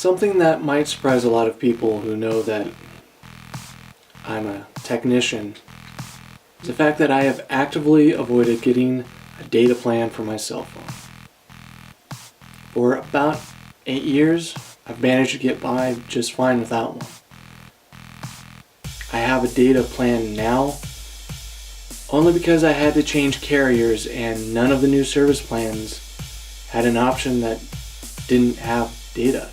Something that might surprise a lot of people who know that I'm a technician is the fact that I have actively avoided getting a data plan for my cell phone. For about 8 years, I've managed to get by just fine without one. I have a data plan now only because I had to change carriers and none of the new service plans had an option that didn't have data.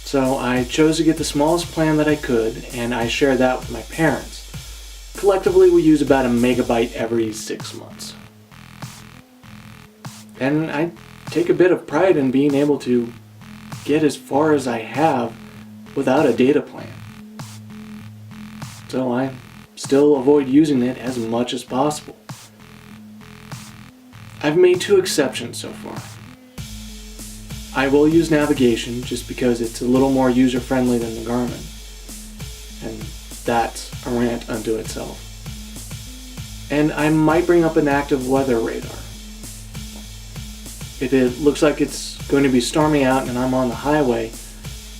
So I chose to get the smallest plan that I could, and I share that with my parents. Collectively, we use about a megabyte every 6 months. And I take a bit of pride in being able to get as far as I have without a data plan. So I still avoid using it as much as possible. I've made 2 exceptions so far. I will use navigation just because it's a little more user-friendly than the Garmin, and that's a rant unto itself. And I might bring up an active weather radar. If it looks like it's going to be stormy out and I'm on the highway,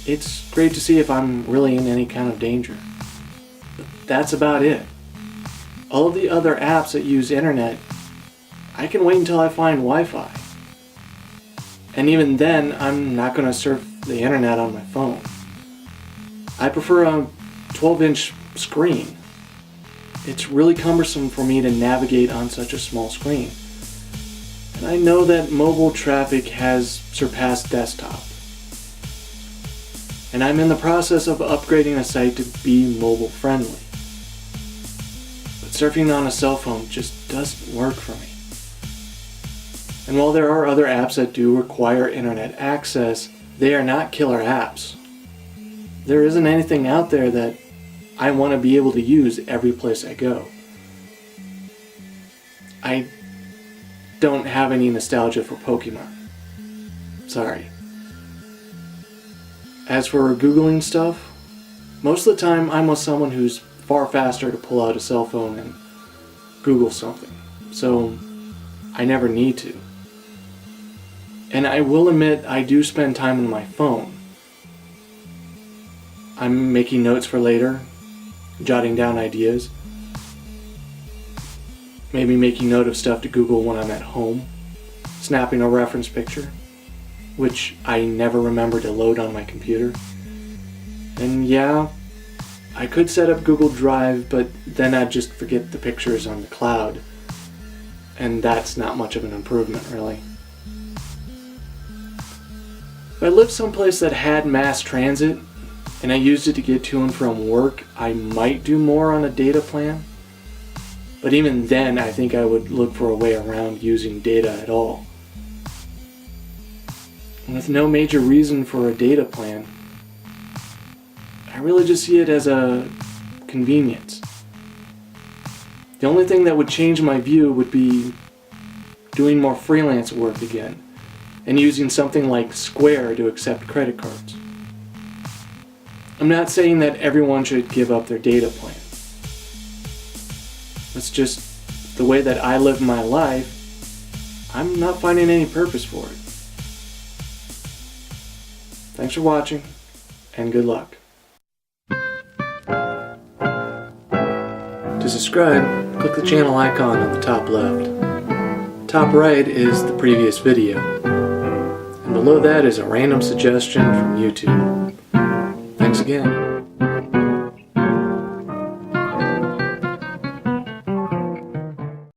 it's great to see if I'm really in any kind of danger. But that's about it. All of the other apps that use internet, I can wait until I find Wi-Fi. And even then, I'm not going to surf the internet on my phone. I prefer a 12-inch screen. It's really cumbersome for me to navigate on such a small screen. And I know that mobile traffic has surpassed desktop. And I'm in the process of upgrading a site to be mobile friendly. But surfing on a cell phone just doesn't work for me. And while there are other apps that do require internet access, they are not killer apps. There isn't anything out there that I want to be able to use every place I go. I don't have any nostalgia for Pokemon. Sorry. As for Googling stuff, most of the time I'm with someone who's far faster to pull out a cell phone and Google something. So I never need to. And I will admit I do spend time on my phone. I'm making notes for later, jotting down ideas, maybe making note of stuff to Google when I'm at home, snapping a reference picture, which I never remember to load on my computer. And yeah, I could set up Google Drive, but then I'd just forget the pictures on the cloud. And that's not much of an improvement, really. If I lived someplace that had mass transit, and I used it to get to and from work, I might do more on a data plan. But even then, I think I would look for a way around using data at all. And with no major reason for a data plan, I really just see it as a convenience. The only thing that would change my view would be doing more freelance work again, and using something like Square to accept credit cards. I'm not saying that everyone should give up their data plan. It's just the way that I live my life. I'm not finding any purpose for it. Thanks for watching, and good luck. To subscribe, click the channel icon on the top left. Top right is the previous video, and below that is a random suggestion from YouTube. Thanks again.